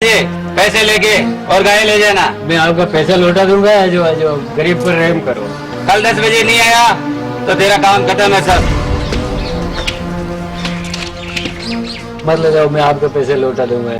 ये पैसे लेके और गाय ले जाना। मैं आपका पैसा लौटा दूंगा। जो गरीब पर रहम करो। कल 10 बजे नहीं आया तो तेरा काम खत्म है सर। मत ले जाओ, मैं आपके पैसे लौटा दूंगा।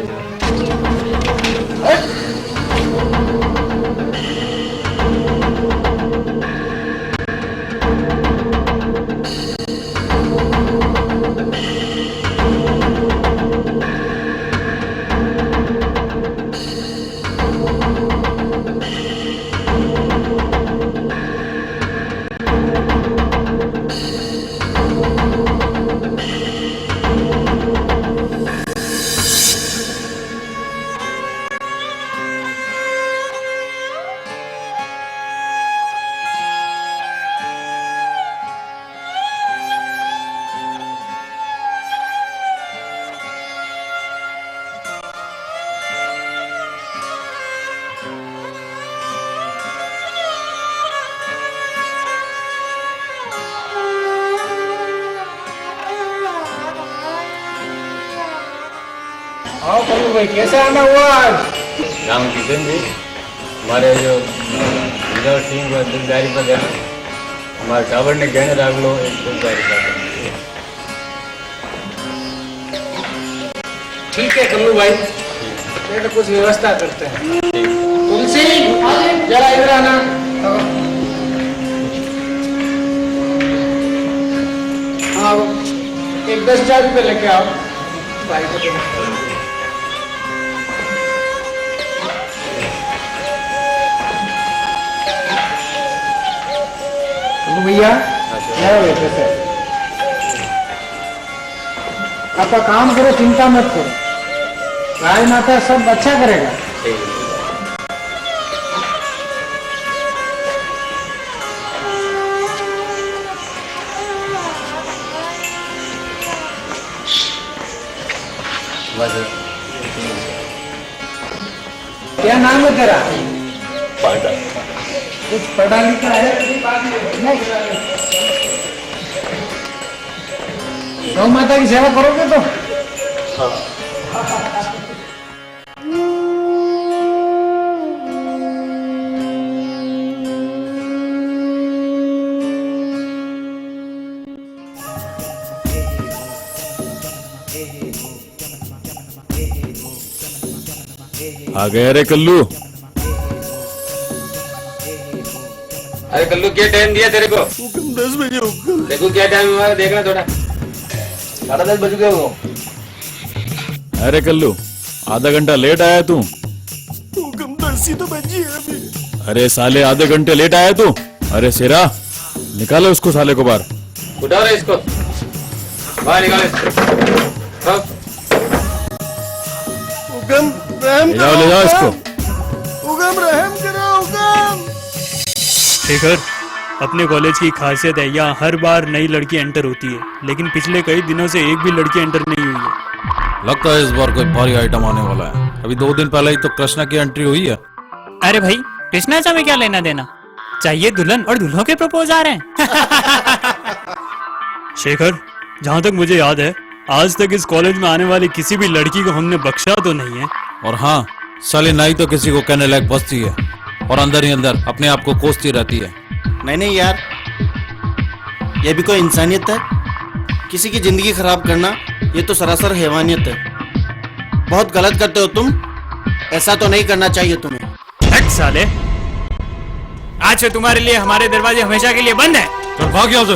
हाँ कल्लू भाई, कैसे आना हुआ आज? राम किशन जी, हमारे जो विदाउट सिंह को दुखदारी पर देना, हमारे टावर ने गहने रख लो एक दुखदारी पर। ठीक है कल्लू भाई, बेटा कुछ व्यवस्था करते हैं। तुलसी जरा इधर आना। हाँ, एक 10,000 रुपये लेके आओ भाई को देना। भैया पैसे आपका काम करो, चिंता मत करो, राज माता सब अच्छा करेगा। क्या नाम है तेरा? कुछ पढ़ा लिखा है? नहीं। गौ माता की सेवा करोगे तो? आ गए रे कल्लू। अरे कल्लू क्या टाइम दिया तेरे को? 10 बजे देखो क्या टाइम हुआ, देखना थोड़ा। 10:30 बज गए वो। अरे कल्लू, आधा घंटा लेट आया तू। तो बजी है अभी। अरे साले आधे घंटे लेट आया तू। अरे सिरा, निकालो उसको साले को बाहर। उठाओ रे इसको, बाहर निकालो इसको। उगम रहम ले जाओ, ले जाओ इसको। उगम रहम करो उगम। शेखर, अपने कॉलेज की खासियत है, यहाँ हर बार नई लड़की एंटर होती है, लेकिन पिछले कई दिनों से एक भी लड़की एंटर नहीं हुई है। लगता है इस बार कोई भारी आइटम आने वाला है। अभी 2 दिन पहले ही तो कृष्णा की एंट्री हुई है। अरे भाई, कृष्णा चा में क्या लेना देना, चाहिए दुल्हन और दूल्हों के प्रपोज आ रहे हैं। शेखर, जहाँ तक मुझे याद है, आज तक इस कॉलेज में आने वाली किसी भी लड़की को हमने बख्शा तो नहीं है। और हाँ, साले नाई तो किसी को कहने लायक बचती है और अंदर ही अंदर अपने आप को कोसती रहती है। नहीं यार, ये भी कोई इंसानियत है? किसी की जिंदगी खराब करना ये तो सरासर हैवानियत है। बहुत गलत करते हो तुम, ऐसा तो नहीं करना चाहिए तुम्हें। हट साले, आज से तुम्हारे लिए हमारे दरवाजे हमेशा के लिए बंद है। और भाग यहाँ से।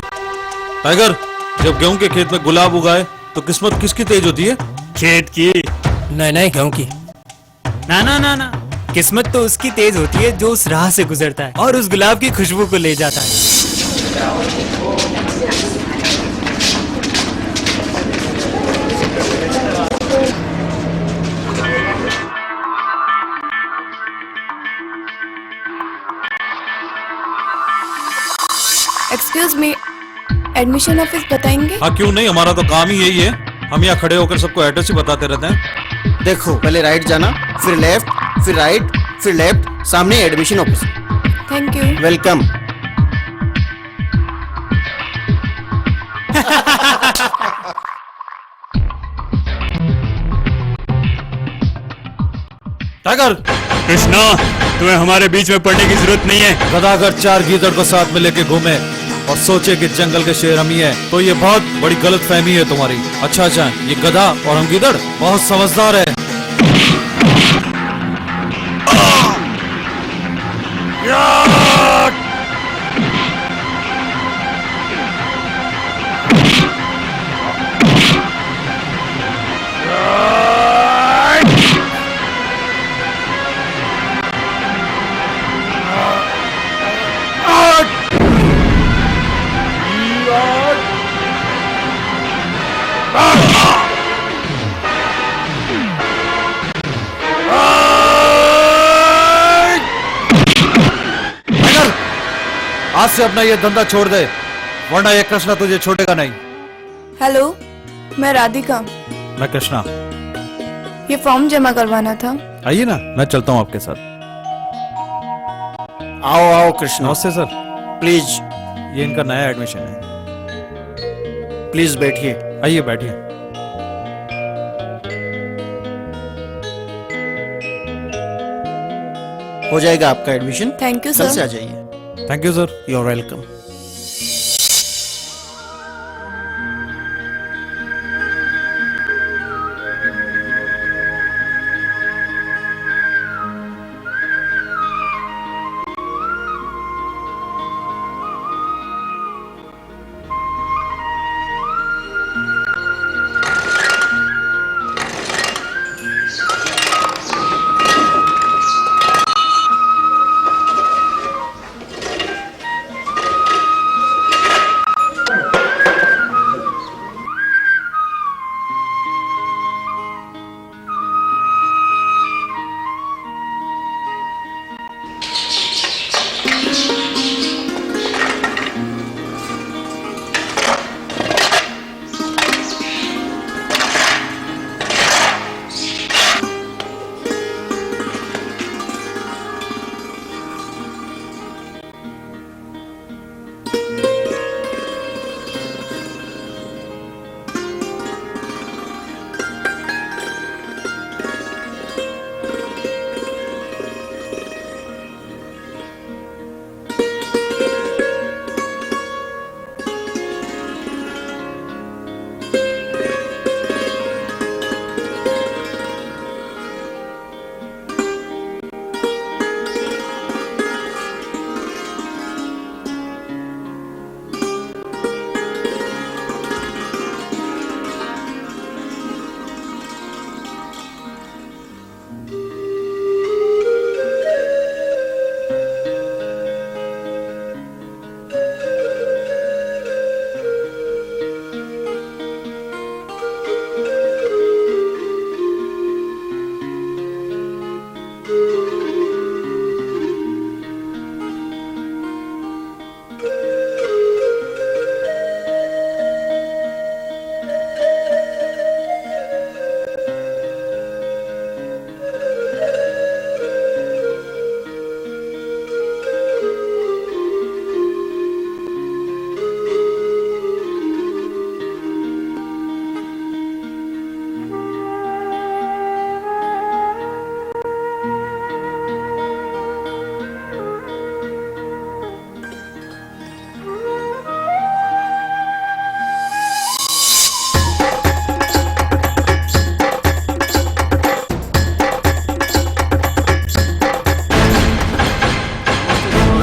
टाइगर, जब गेहूं के खेत में गुलाब उगाए तो किस्मत किसकी तेज होती है? खेत की नहीं गेहूं की। ना ना ना ना, किस्मत तो उसकी तेज होती है जो उस राह से गुजरता है और उस गुलाब की खुशबू को ले जाता है। एक्सक्यूज मी, एडमिशन ऑफिस बताएंगे? हाँ क्यों नहीं, हमारा तो काम ही यही है। हम यहाँ खड़े होकर सबको एड्रेस ही बताते रहते हैं। देखो, पहले राइट जाना, फिर लेफ्ट, फिर राइट, फिर लेफ्ट, सामने admission office. Thank you. Welcome. Tiger, Krishna, तुम्हें हमारे बीच में पड़ने की जरूरत नहीं है। गधा अगर 4 गीदड़ को साथ में लेके घूमे और सोचे कि जंगल के शेर हम ही है, तो ये बहुत बड़ी गलत फहमी है तुम्हारी। अच्छा, ये गधा और हम गीदड़ बहुत समझदार है। आज से अपना ये धंधा छोड़ दे, वरना ये कृष्णा तुझे छोड़ेगा नहीं। हेलो, मैं राधिका। मैं कृष्णा। ये फॉर्म जमा करवाना था। आइए ना, मैं चलता हूँ आपके साथ। आओ आओ कृष्णा, नमस्ते सर। प्लीज ये इनका नया एडमिशन है। प्लीज बैठिए। आइए बैठिए। हो जाएगा आपका एडमिशन। थैंक यू कल से सर। आ जाइए। Thank you sir. You are welcome.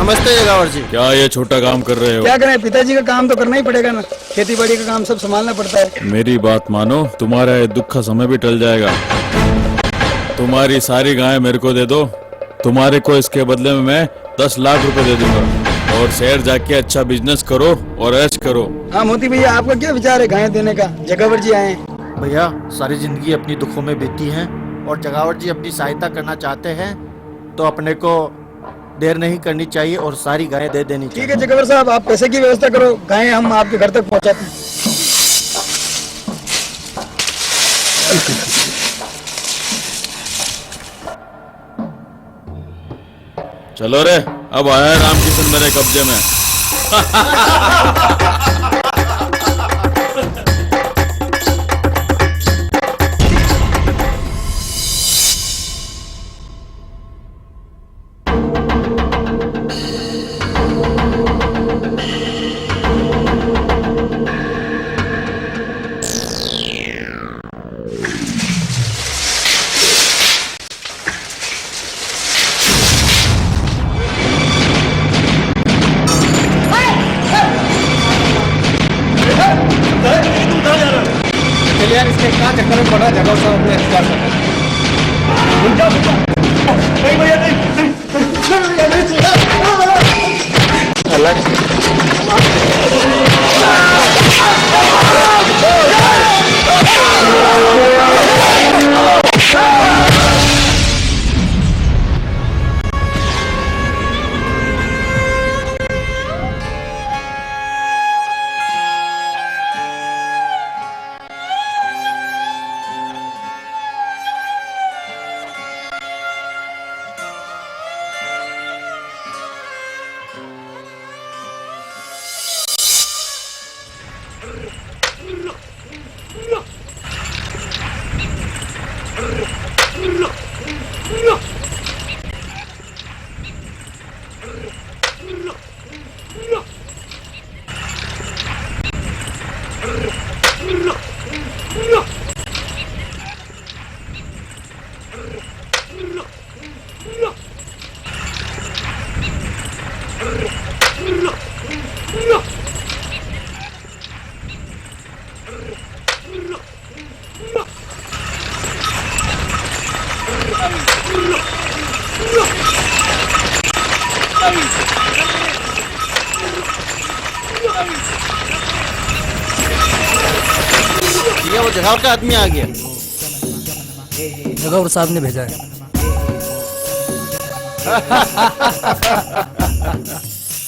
नमस्ते जगावर जी। क्या ये छोटा काम कर रहे हो? क्या करें, पिताजी का काम तो करना ही पड़ेगा ना। खेती बाड़ी का काम सब संभालना पड़ता है। मेरी बात मानो, तुम्हारा ये दुख का समय भी टल जाएगा। तुम्हारी सारी गायें मेरे को दे दो, तुम्हारे को इसके बदले में मैं 10 लाख रुपए दे दूंगा और शहर जाके अच्छा बिजनेस करो और ऐश करो। हाँ मोती भैया, आपका क्या विचार है गायें देने का? जगावर जी आए हैं। भैया सारी जिंदगी अपनी दुखों में बीती है और जगावर जी अपनी सहायता करना चाहते हैं तो अपने को देर नहीं करनी चाहिए और सारी गायें दे देनी चाहिए। ठीक है जगावर साहब, आप पैसे की व्यवस्था करो, गायें हम आपके घर तक पहुंचाते हैं। चलो रे, अब आया है रामकिशन मेरे कब्जे में। चलिए यार, इसके क्या चक्कर में पड़ा, जगह सब अपने इंतजार कर रहे हैं। ये वो जगावट का आदमी आ गया। जगावट साहब ने भेजा है।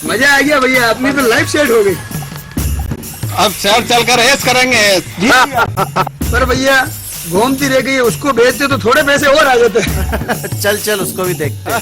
मजा आ गया भैया, अपनी तो लाइफ सेट हो गई। अब शहर चलकर ऐश करेंगे। पर भैया घूमती रह गई, उसको भेजते तो थोड़े पैसे और आ जाते। चल चल उसको भी देखते हैं।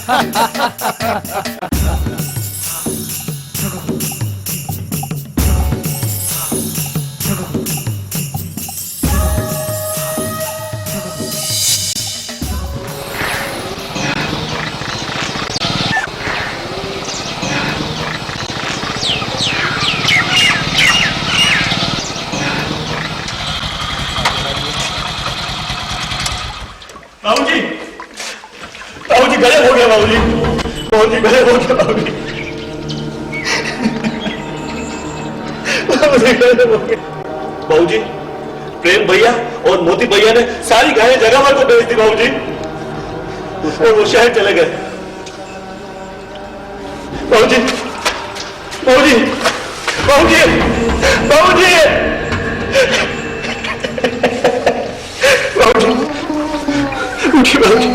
बाबूजी, बाबूजी गले हो गया, बाबूजी, बाबूजी गले हो गया, बाबूजी, बाबूजी गले हो गया। बाबूजी, प्रेम भैया और मोती भैया ने सारी गायें जगह पर को बेच दी बाबूजी, और वो शहर चले गए। बाबूजी, बाबूजी, बाबूजी, बाबूजी, बाबूजी, उठिए बाबूजी,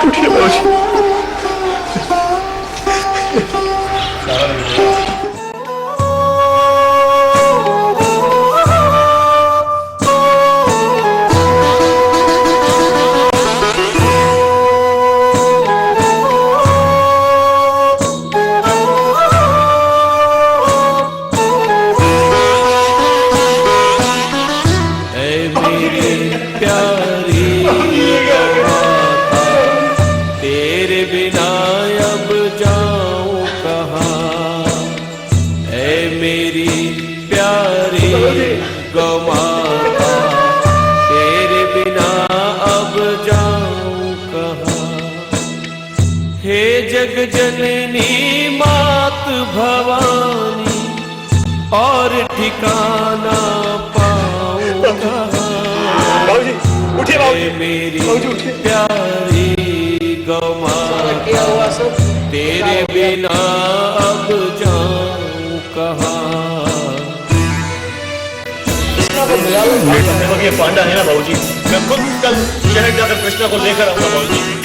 उठिए बाबूजी। जग जननी मात भवानी और ठिकाना पाऊं कहाँ। उठिए बाबूजी, मेरी बाबूजी प्यारी गौमाता तेरे बिना अब जाऊं कहाँ। ये पांडा है ना बाबूजी, मैं खुद कल शहर जाकर कृष्णा को लेकर आऊंगा बाबूजी।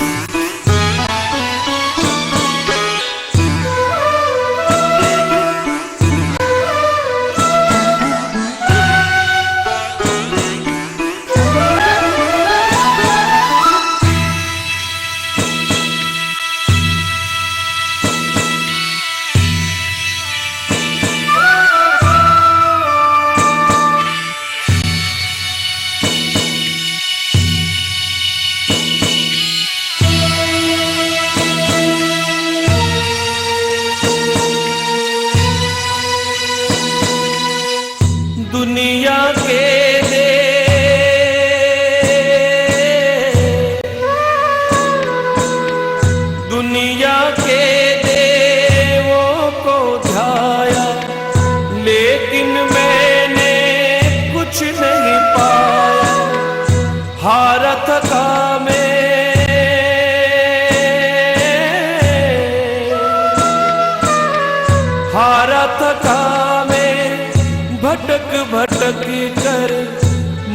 लटक कर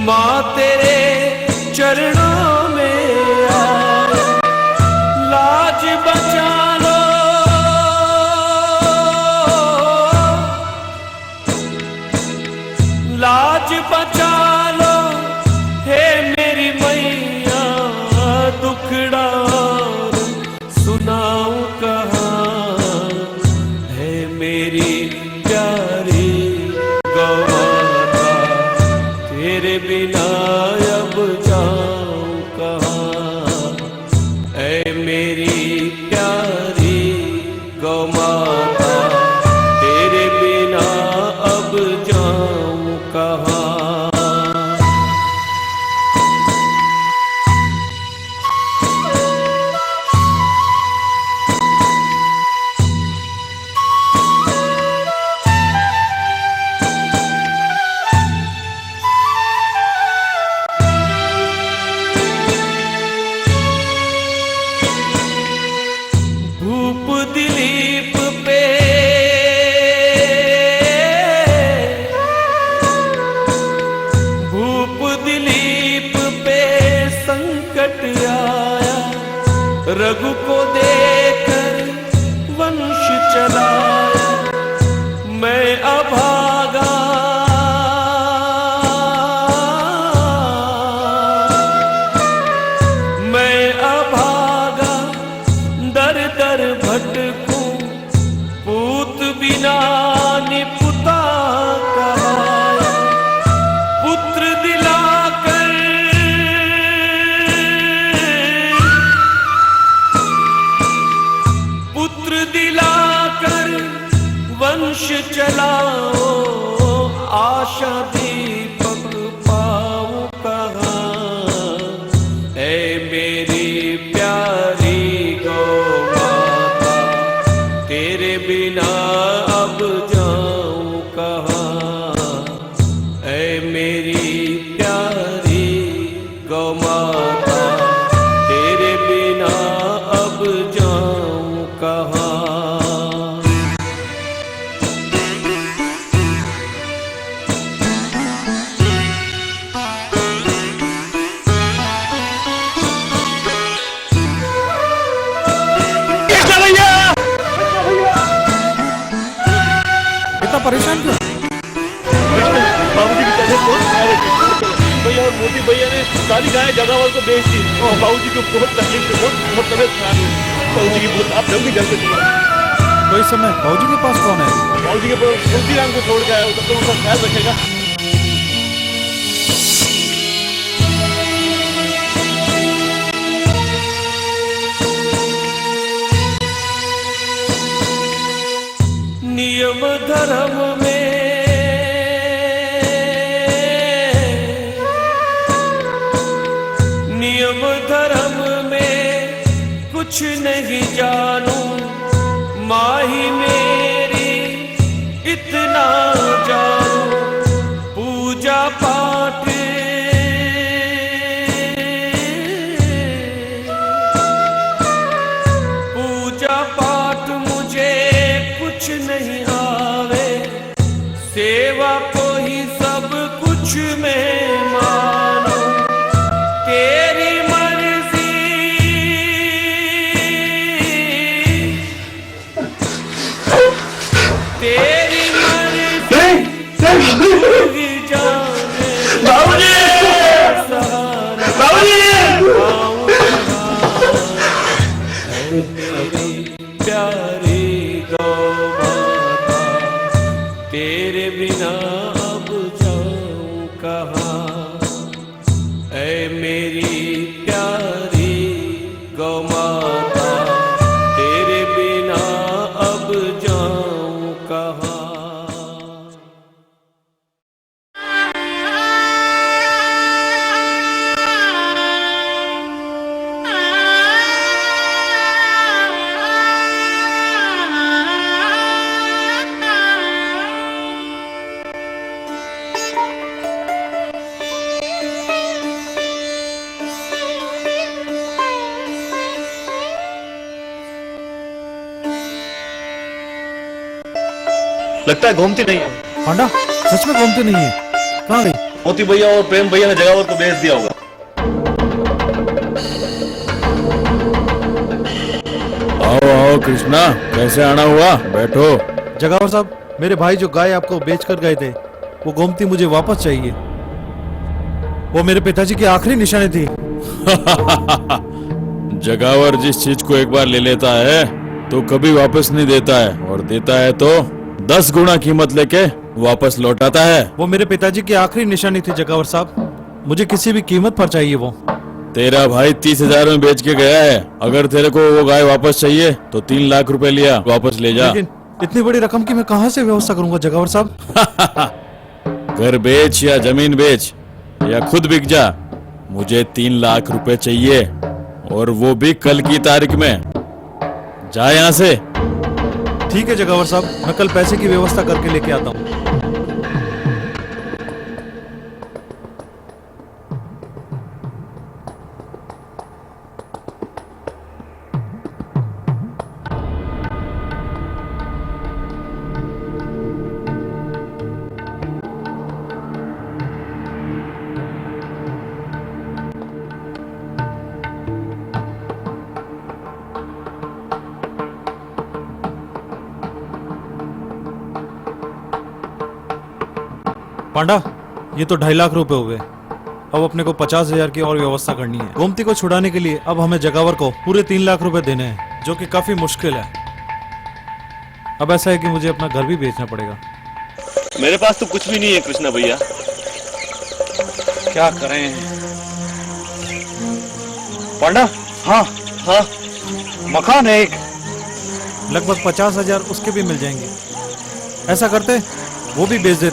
माँ तेरे चरणों में आए। लाज बचा लो, लाज बचा लो हे मेरी मैया, दुखड़ा सुनाऊं कहाँ है मेरी प्यारी गौ माता, तेरे बिना अब जाऊं कहाँ है मेरी प्यारी गौ माता, तेरे बिना अब जाऊं कहाँ। भूप दिलीप पे भूप दिलीप पे संकट आया, रघु को देकर वंश चलाया। मैं अभागा मैं अभागा दर दर भटकूं, पूत बिना निपुता कहाया। पुत्र दिलाकर पुत्र दिलाकर वंश चलाओ, आशा दीपक पाऊं कहाँ है मेरी प्यारी गौ माता, तेरे बिना अब जाऊं कहाँ है मेरी प्यारी गौ माता, तेरे बिना अब जाऊं कहाँ। इतना परेशान क्यों? बाबूजी की तबीयत बहुत खराब है। भैया और मोती भैया ने सारी गाय जगावल को बेच दी और बाबूजी को बहुत तकलीफ है, बहुत तबीयत खराब है। बाबूजी की बहुत, आप जल्दी घर से चलो। तो इस समय बाबूजी के पास कौन है? बाबूजी के पास तुलसी राम को छोड़ के आया, तब तो उनका ख्याल रखेगा। नियम धर्म में नियम धर्म में कुछ नहीं जानू, माही मेरी इतना जानू। पूजा पाठ पूजा पाठ मुझे कुछ नहीं आवे, सेवा को ही सब कुछ मैं मानू। तेरी मर्जी तेरी मर्जी पूरी जाने बाबूजी! सहारा बाबूजी! पाऊं है मेरी प्यारी गौ माता, तेरे बिना अब जाऊं कहाँ है मेरी प्यारी गौ माता, तेरे बिना अब जाऊं कहाँ। लगता है घूमती नहीं है। पांडा सच में घूमते नहीं है। कहाँ गई? मोती भैया और प्रेम भैया ने जगावर को बेच दिया होगा। आओ आओ कृष्णा, कैसे आना हुआ? बैठो। जगावर साहब, मेरे भाई जो गाय आपको बेच कर गए थे, वो गोमती मुझे वापस चाहिए। वो मेरे पिताजी की आखिरी निशानी थी। जगावर जिस चीज को एक बार ले लेता है तो कभी वापस नहीं देता है, और देता है तो 10 गुना कीमत लेके वापस लौटाता है। वो मेरे पिताजी की आखिरी निशानी थी जगावर साहब, मुझे किसी भी कीमत पर चाहिए वो। तेरा भाई 30,000 में बेच के गया है। अगर तेरे को वो गाय वापस चाहिए तो 3 लाख रुपए लिया, वापस ले जा। लेकिन इतनी बड़ी रकम की मैं कहाँ से व्यवस्था करूंगा जगावर साहब? घर बेच या जमीन बेच या खुद बिक जा, मुझे 3 लाख रुपए चाहिए, और वो भी कल की तारीख में। जा यहाँ से। ठीक है जगावर साहब, मैं कल पैसे की व्यवस्था करके लेके आता हूँ। पांडा, ये तो 2.5 लाख रुपए हुए। अब अपने को 50,000 की और व्यवस्था करनी है। गोमती को छुड़ाने के लिए अब हमें जगावर को पूरे 3 लाख रुपए देने हैं, जो कि काफी मुश्किल है। अब ऐसा है कि मुझे अपना घर भी बेचना पड़ेगा। मेरे पास तो कुछ भी नहीं है कृष्णा भैया। क्या करें? पांडा, हाँ हाँ, मकान है एक। लगभग 50,000 उसके भी मिल जाएंगे। ऐसा करते, वो भी बेच देते।